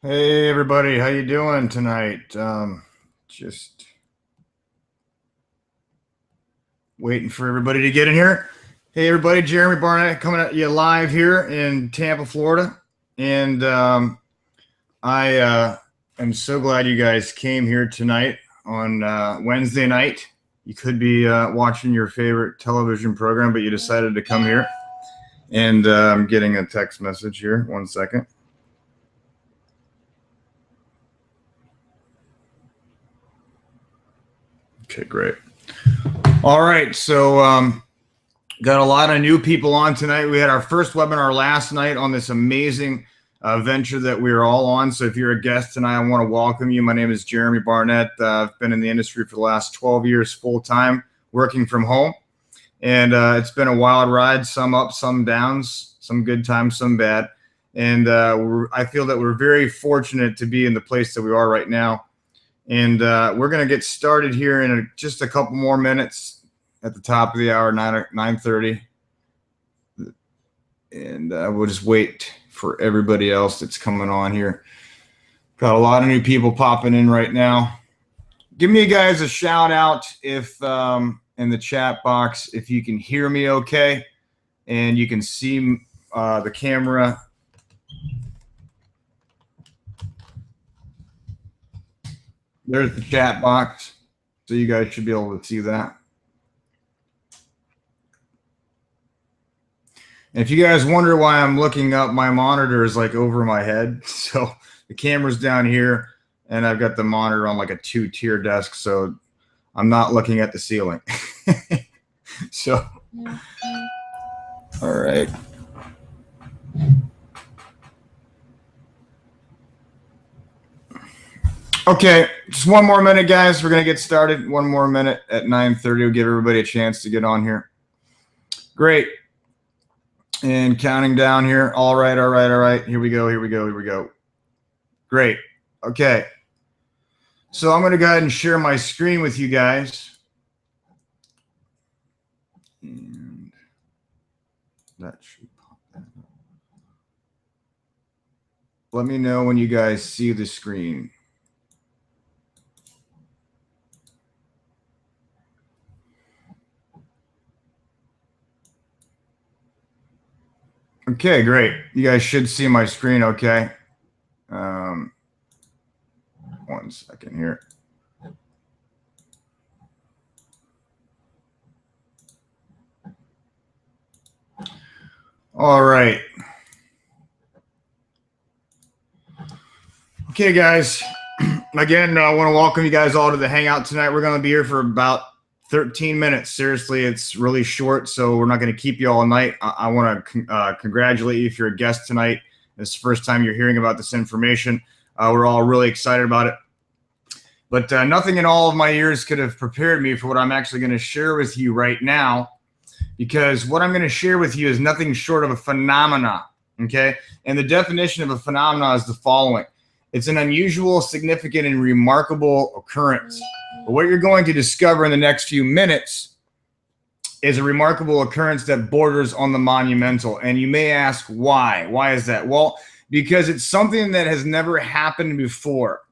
Hey everybody, how you doing tonight? Just waiting for everybody to get in here. Hey everybody, Jeremy Barnett coming at you live here in Tampa, Florida, and I am so glad you guys came here tonight on Wednesday night. You could be watching your favorite television program, but you decided to come here, and I'm getting a text message here. One second. Okay, great. All right, so got a lot of new people on tonight. We had our first webinar last night on this amazing venture that we are all on. So if you're a guest tonight, I want to welcome you. My name is Jeremy Barnett. I've been in the industry for the last 12 years full-time, working from home. And it's been a wild ride, some ups, some downs, some good times, some bad. And I feel that we're very fortunate to be in the place that we are right now. And we're going to get started here in just a couple more minutes at the top of the hour, 9:30. And we'll just wait for everybody else that's coming on here. Got a lot of new people popping in right now. Give me guys a shout out if in the chat box if you can hear me okay and you can see the camera. There's the chat box, so you guys should be able to see that. And if you guys wonder why I'm looking up, my monitor is like over my head. So the camera's down here, and I've got the monitor on like a 2-tier desk, so I'm not looking at the ceiling. So, all right. Okay, just one more minute, guys. We're going to get started. One more minute at 9:30. We'll give everybody a chance to get on here. Great. And counting down here. All right, all right, all right. Here we go, here we go, here we go. Great. Okay. So I'm going to go ahead and share my screen with you guys. And that should pop that up. Let me know when you guys see the screen. Okay, great. You guys should see my screen okay. One second here. All right. Okay, guys. Again, I want to welcome you guys all to the Hangout tonight. We're going to be here for about 13 minutes. Seriously, it's really short, so we're not going to keep you all night. I want to congratulate you if you're a guest tonight. It's the first time you're hearing about this information. We're all really excited about it. But nothing in all of my years could have prepared me for what I'm actually going to share with you right now, because what I'm going to share with you is nothing short of a phenomena, okay? And the definition of a phenomena is the following. It's an unusual, significant, and remarkable occurrence. But what you're going to discover in the next few minutes is a remarkable occurrence that borders on the monumental. And you may ask why. Why is that? Well, because it's something that has never happened before.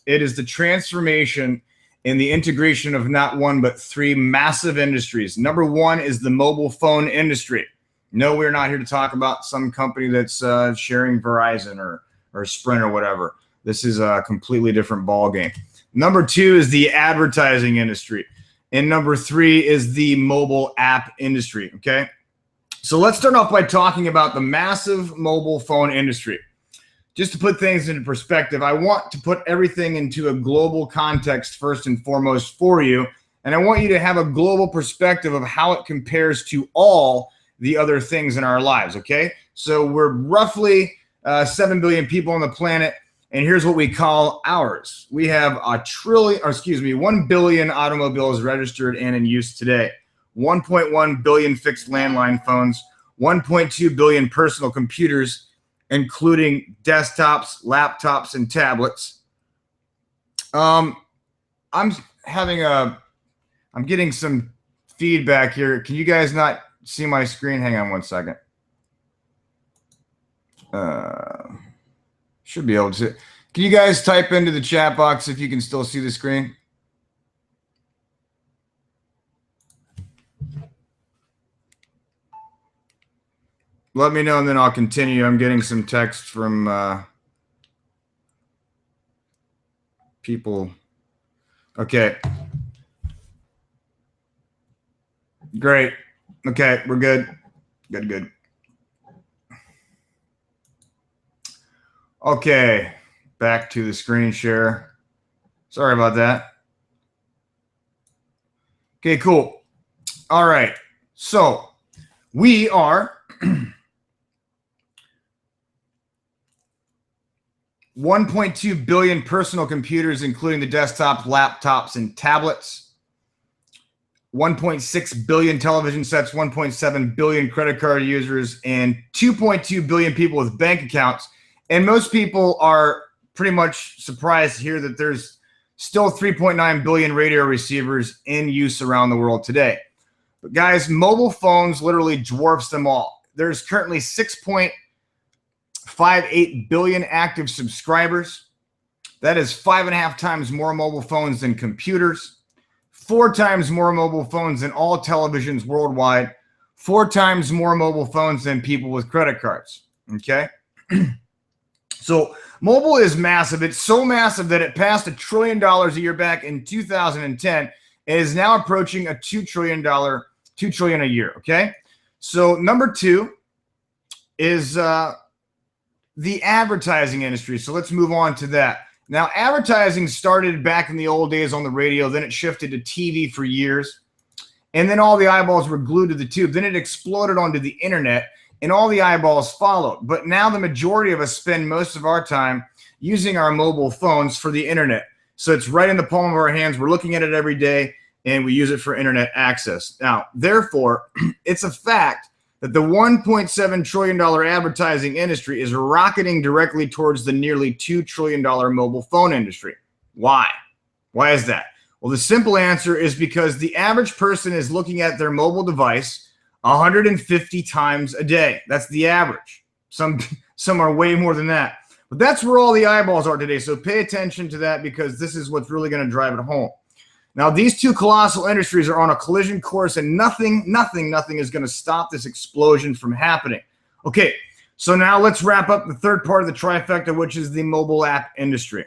It is the transformation in the integration of not one, but three massive industries. Number one is the mobile phone industry. No, we're not here to talk about some company that's sharing Verizon or Sprint or whatever. This is a completely different ballgame. Number two is the advertising industry. And number three is the mobile app industry, okay? So let's start off by talking about the massive mobile phone industry. Just to put things into perspective, I want to put everything into a global context first and foremost for you. And I want you to have a global perspective of how it compares to all the other things in our lives, okay? So we're roughly 7 billion people on the planet. And here's what we call ours. We have 1 billion automobiles registered and in use today, 1.1 billion fixed landline phones, 1.2 billion personal computers, including desktops, laptops, and tablets. I'm getting some feedback here. Can you guys not see my screen? Hang on one second. Should be able to. Can you guys type into the chat box if you can still see the screen? Let me know, and then I'll continue. I'm getting some text from people. Okay. Great. Okay, we're good. Good. Okay, back to the screen share. Sorry about that. Okay, cool. All right. So we are 1.2 billion personal computers, including the desktops, laptops, and tablets. 1.6 billion television sets, 1.7 billion credit card users, and 2.2 billion people with bank accounts. And most people are pretty much surprised to hear that there's still 3.9 billion radio receivers in use around the world today. But guys, mobile phones literally dwarfs them all. There's currently 6.58 billion active subscribers. That is 5.5 times more mobile phones than computers. 4 times more mobile phones than all televisions worldwide, 4 times more mobile phones than people with credit cards. Okay. So mobile is massive. It's so massive that it passed $1 trillion a year back in 2010. It is now approaching a $2 trillion a year. Okay. So number 2 is the advertising industry. So let's move on to that. Now, advertising started back in the old days on the radio. Then it shifted to TV for years. And then all the eyeballs were glued to the tube. Then it exploded onto the internet, and all the eyeballs followed. But now the majority of us spend most of our time using our mobile phones for the internet. So it's right in the palm of our hands. We're looking at it every day, and we use it for internet access. Now, therefore, it's a fact that the $1.7 trillion advertising industry is rocketing directly towards the nearly $2 trillion mobile phone industry. Why? Why is that? Well, the simple answer is because the average person is looking at their mobile device 150 times a day. That's the average. Some are way more than that. But that's where all the eyeballs are today. So pay attention to that, because this is what's really going to drive it home. Now, these two colossal industries are on a collision course, and nothing is going to stop this explosion from happening. Okay, so now let's wrap up the third part of the trifecta, which is the mobile app industry.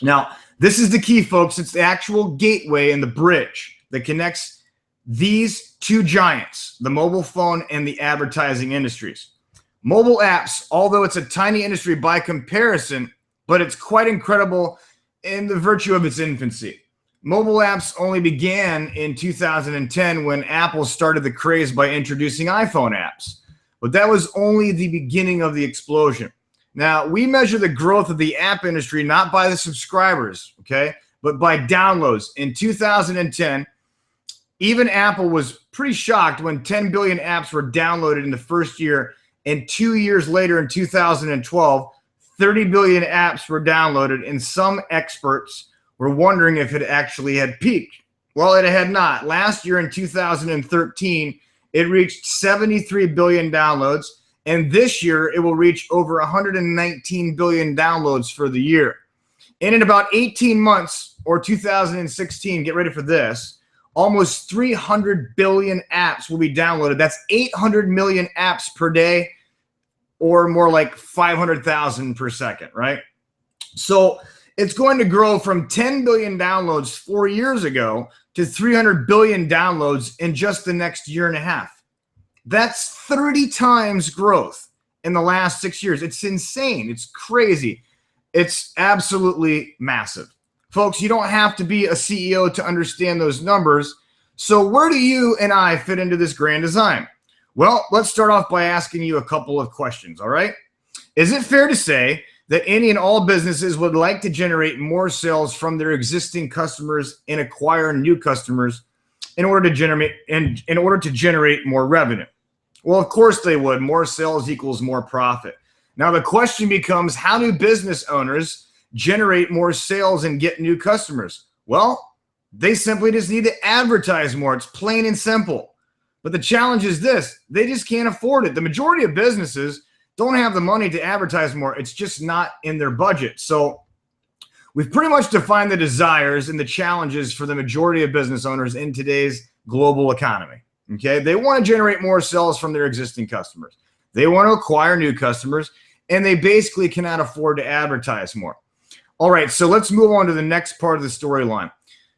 Now, this is the key, folks. It's the actual gateway and the bridge that connects these two giants, the mobile phone and the advertising industries. Mobile apps, although it's a tiny industry by comparison, but it's quite incredible in the virtue of its infancy. Mobile apps only began in 2010 when Apple started the craze by introducing iPhone apps. But that was only the beginning of the explosion. Now, we measure the growth of the app industry not by the subscribers, okay, but by downloads. In 2010, even Apple was pretty shocked when 10 billion apps were downloaded in the first year, and 2 years later in 2012, 30 billion apps were downloaded, and some experts were wondering if it actually had peaked. Well, it had not. Last year in 2013, it reached 73 billion downloads, and this year it will reach over 119 billion downloads for the year. And in about 18 months, or 2016, get ready for this, almost 300 billion apps will be downloaded. That's 800 million apps per day, or more like 500,000 per second, right? So it's going to grow from 10 billion downloads 4 years ago to 300 billion downloads in just the next year and a half. That's 30 times growth in the last 6 years. It's insane. It's crazy. It's absolutely massive. Folks, you don't have to be a CEO to understand those numbers. So where do you and I fit into this grand design? Well, let's start off by asking you a couple of questions, all right? Is it fair to say that any and all businesses would like to generate more sales from their existing customers and acquire new customers in order to generate more revenue? Well, of course they would. More sales equals more profit. Now the question becomes, how do business owners generate more sales and get new customers? Well, they simply just need to advertise more. It's plain and simple. But the challenge is this: they just can't afford it. The majority of businesses, don't have the money to advertise more. It's just not in their budget. So we've pretty much defined the desires and the challenges for the majority of business owners in today's global economy. Okay, they want to generate more sales from their existing customers. They want to acquire new customers, and they basically cannot afford to advertise more. All right, so let's move on to the next part of the storyline.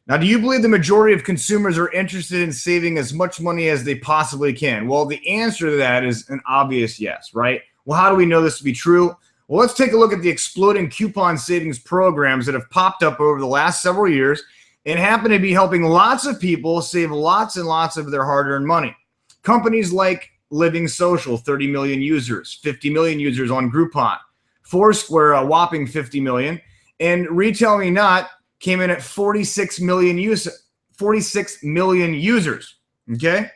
Now, do you believe the majority of consumers are interested in saving as much money as they possibly can? Well, the answer to that is an obvious yes, right? Well, how do we know this to be true? Well, let's take a look at the exploding coupon savings programs that have popped up over the last several years and happen to be helping lots of people save lots and lots of their hard-earned money. Companies like Living Social, 30 million users, 50 million users on Groupon, Foursquare, a whopping 50 million, and Retail Me Not came in at 46 million users. Okay?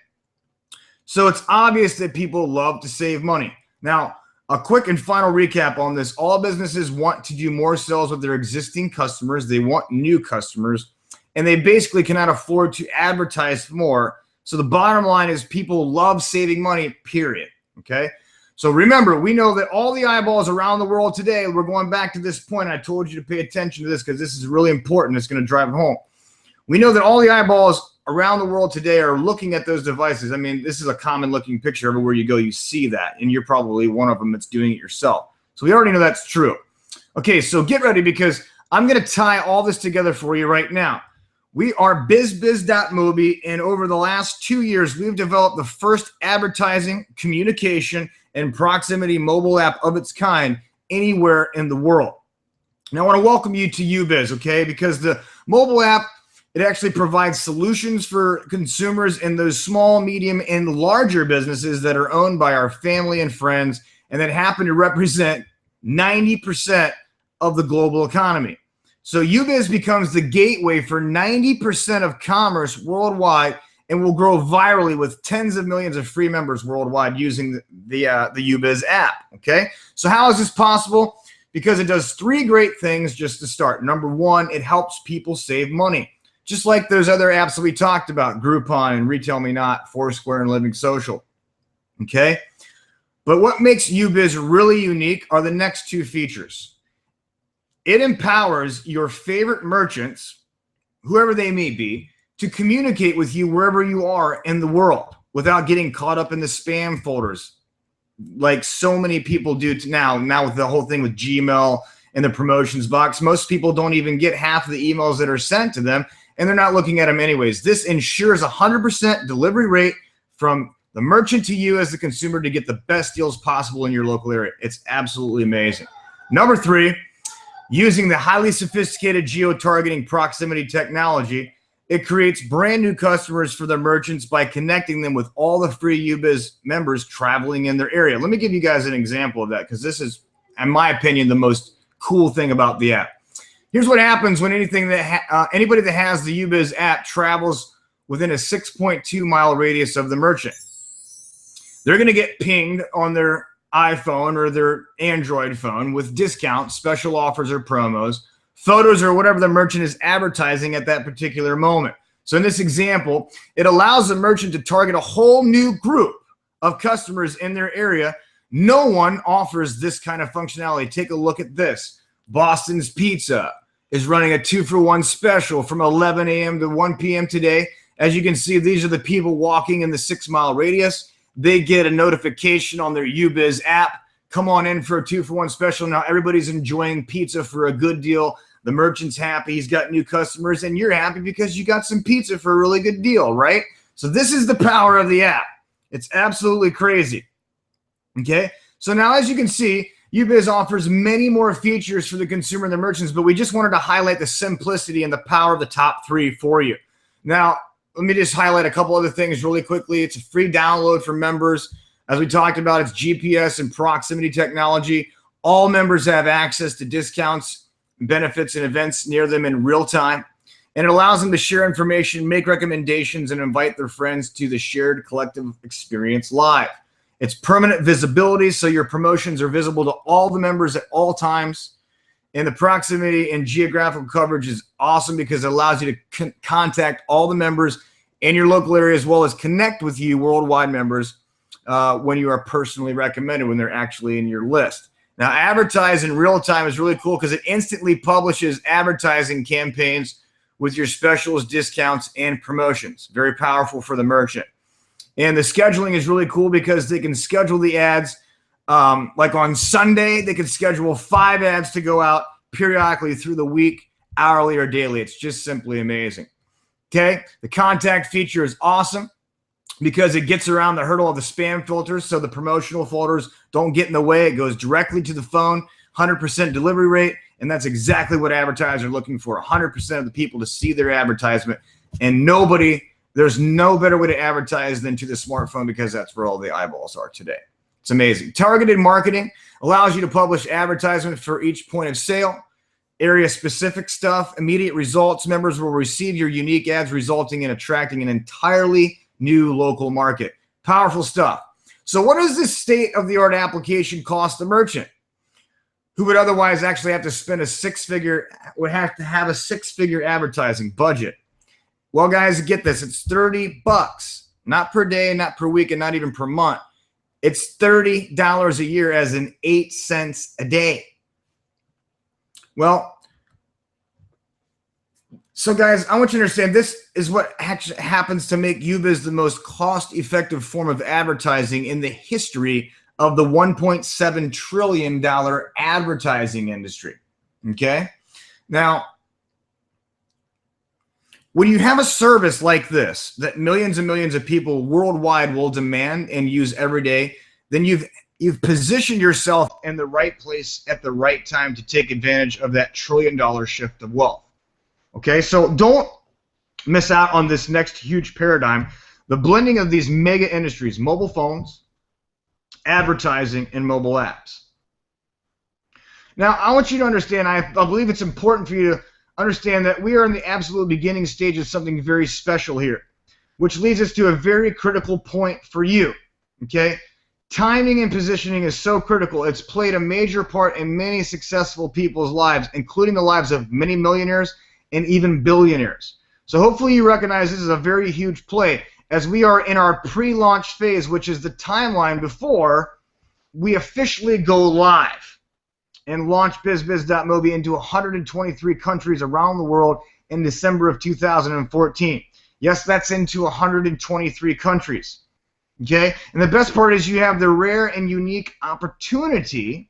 So it's obvious that people love to save money. Now, a quick and final recap on this. All businesses want to do more sales with their existing customers. They want new customers, and they basically cannot afford to advertise more. So the bottom line is people love saving money, period. Okay? So remember, we know that all the eyeballs around the world today, we're going back to this point. I told you to pay attention to this because this is really important. It's going to drive it home. We know that all the eyeballs around the world today are looking at those devices. I mean, this is a common looking picture. Everywhere you go, you see that, and you're probably one of them that's doing it yourself. So we already know that's true. Okay, so get ready because I'm going to tie all this together for you right now. We are bizbiz.mobi, and over the last 2 years, we've developed the first advertising, communication, and proximity mobile app of its kind anywhere in the world. Now, I want to welcome you to UBiz, okay? Because the mobile app, it actually provides solutions for consumers in those small, medium, and larger businesses that are owned by our family and friends and that happen to represent 90% of the global economy. So UBiz becomes the gateway for 90% of commerce worldwide and will grow virally with tens of millions of free members worldwide using the UBiz app, okay? So how is this possible? Because it does three great things just to start. Number one, it helps people save money, just like those other apps that we talked about, Groupon and Retail Me Not, Foursquare, and Living Social, okay? But what makes UBiz really unique are the next two features. It empowers your favorite merchants, whoever they may be, to communicate with you wherever you are in the world without getting caught up in the spam folders like so many people do now with the whole thing with Gmail and the promotions box. Most people don't even get half of the emails that are sent to them, and they're not looking at them anyways. This ensures 100% delivery rate from the merchant to you as the consumer to get the best deals possible in your local area. It's absolutely amazing. Number three, using the highly sophisticated geo-targeting proximity technology, it creates brand new customers for their merchants by connecting them with all the free UBiz members traveling in their area. Let me give you guys an example of that because this is, in my opinion, the most cool thing about the app. Here's what happens when anybody that has the UBiz app travels within a 6.2 mile radius of the merchant. They're going to get pinged on their iPhone or their Android phone with discounts, special offers or promos, photos or whatever the merchant is advertising at that particular moment. So in this example, it allows the merchant to target a whole new group of customers in their area. No one offers this kind of functionality. Take a look at this. Boston's Pizza is running a 2-for-1 special from 11 a.m. to 1 p.m. today. As you can see, these are the people walking in the 6-mile radius. They get a notification on their UBiz app. Come on in for a 2-for-1 special. Now everybody's enjoying pizza for a good deal. The merchant's happy. He's got new customers, and you're happy because you got some pizza for a really good deal, right? So this is the power of the app. It's absolutely crazy. Okay? So now as you can see, UBiz offers many more features for the consumer and the merchants, but we just wanted to highlight the simplicity and the power of the top three for you. Now, let me just highlight a couple other things really quickly. It's a free download for members. As we talked about, it's GPS and proximity technology. All members have access to discounts, benefits, and events near them in real time. And it allows them to share information, make recommendations, and invite their friends to the shared collective experience live. It's permanent visibility, so your promotions are visible to all the members at all times. And the proximity and geographical coverage is awesome because it allows you to contact all the members in your local area as well as connect with you worldwide members when you are personally recommended, when they're actually in your list. Now, advertise in real time is really cool because it instantly publishes advertising campaigns with your specials, discounts, and promotions. Very powerful for the merchant. And the scheduling is really cool because they can schedule the ads. Like on Sunday, they can schedule 5 ads to go out periodically through the week, hourly or daily. It's just simply amazing. Okay, the contact feature is awesome because it gets around the hurdle of the spam filters, so the promotional folders don't get in the way. It goes directly to the phone, 100% delivery rate, and that's exactly what advertisers are looking for, 100% of the people to see their advertisement. And there's no better way to advertise than to the smartphone because that's where all the eyeballs are today. It's amazing. Targeted marketing allows you to publish advertisements for each point of sale, area-specific stuff, immediate results. Members will receive your unique ads, resulting in attracting an entirely new local market. Powerful stuff. So what does this state-of-the-art application cost the merchant, who would otherwise actually have to spend would have to have a six-figure advertising budget? Well, guys, get this. It's $30, not per day, not per week, and not even per month. It's $30 a year, as in 8 cents a day. Well, so guys, I want you to understand this is what actually happens to make UBiz the most cost-effective form of advertising in the history of the $1.7 trillion advertising industry. Okay? Now, when you have a service like this that millions and millions of people worldwide will demand and use every day, then you've positioned yourself in the right place at the right time to take advantage of that trillion-dollar shift of wealth. Okay, so don't miss out on this next huge paradigm, the blending of these mega industries: mobile phones, advertising, and mobile apps. Now, I want you to understand, I believe it's important for you to understand that we are in the absolute beginning stage of something very special here, which leads us to a very critical point for you, okay? Timing and positioning is so critical. It's played a major part in many successful people's lives, including the lives of many millionaires and even billionaires. So hopefully you recognize this is a very huge play as we are in our pre-launch phase, which is the timeline before we officially go live and launch BizBiz.Mobi into 123 countries around the world in December of 2014. Yes, that's into 123 countries. Okay? And the best part is you have the rare and unique opportunity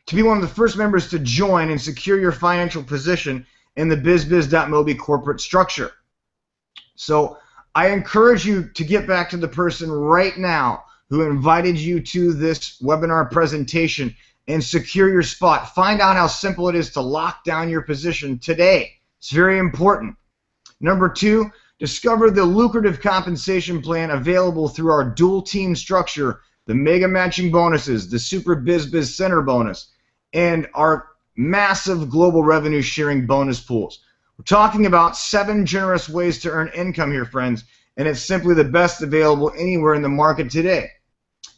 to be one of the first members to join and secure your financial position in the BizBiz.Mobi corporate structure. So I encourage you to get back to the person right now who invited you to this webinar presentation and secure your spot. Find out how simple it is to lock down your position today. It's very important. Number 2, discover the lucrative compensation plan available through our dual team structure, the mega matching bonuses, the Super BizBiz Center bonus, and our massive global revenue sharing bonus pools. We're talking about 7 generous ways to earn income here, friends, and it's simply the best available anywhere in the market today.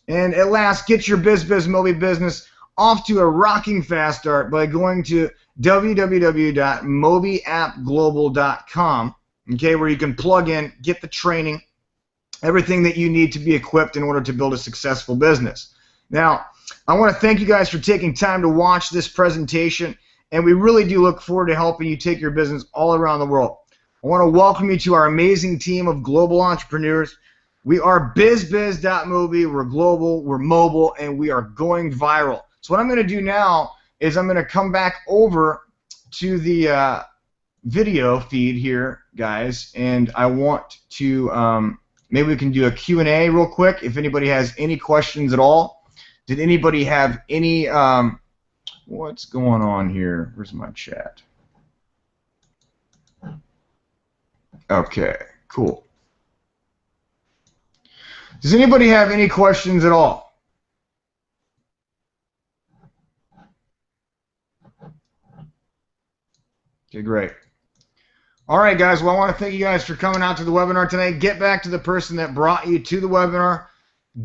And at last, get your BizBiz.Mobi business off to a rocking fast start by going to www.mobiappglobal.com, okay, where you can plug in, get the training, everything that you need to be equipped in order to build a successful business. Now, I want to thank you guys for taking time to watch this presentation, and we really do look forward to helping you take your business all around the world. I want to welcome you to our amazing team of global entrepreneurs. We are BizBiz.Mobi. We're global, we're mobile, and we are going viral. So what I'm going to do now is I'm going to come back over to the video feed here, guys, and I want to maybe we can do a Q&A real quick if anybody has any questions at all. Did anybody have any what's going on here? Where's my chat? Okay, cool. Does anybody have any questions at all? Okay, great. All right, guys. Well, I want to thank you guys for coming out to the webinar tonight. Get back to the person that brought you to the webinar.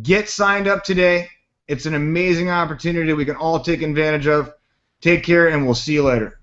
Get signed up today. It's an amazing opportunity we can all take advantage of. Take care, and we'll see you later.